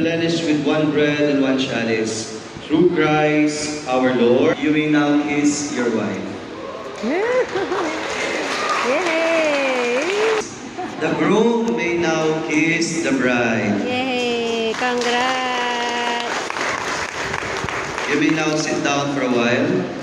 replenished with one bread and one chalice. Through Christ our Lord, you may now kiss your wife. Yay! The groom may now kiss the bride. Yay! Congrats! You may now sit down for a while.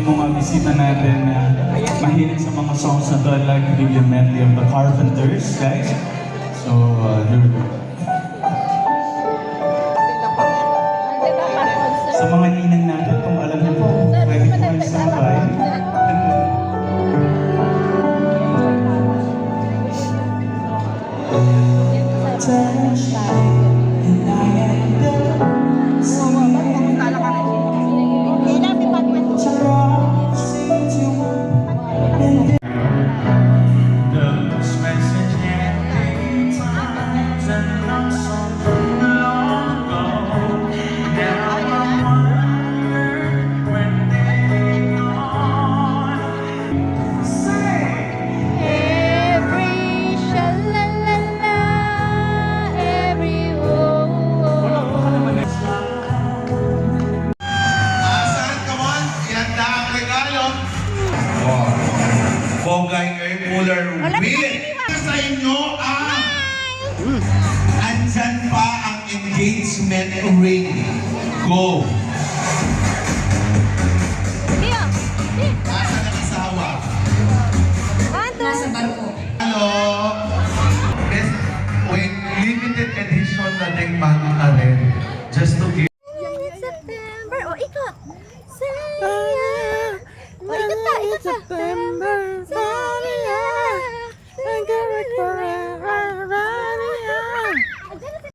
yung mga bisita natin na mahilig sa mga songs na to. I'd like to give you a medley of the Carpenters, guys. So, here we go. Sa mga ninang natin, kung alam niyo po, pwede po kayo standby. Every shalalala, every Asan? Come on! Ihanda ang regalo. Bongay Air Cooler Wheel. Sa inyo ang andyan pa ang engagement ring. Go! Asan ang asawa? Nasa barko. Hello! Yes, wait, limited edition na ding mga rin. Just to give September. O, ikot. Saya. O, ikot pa, ikot pa. September.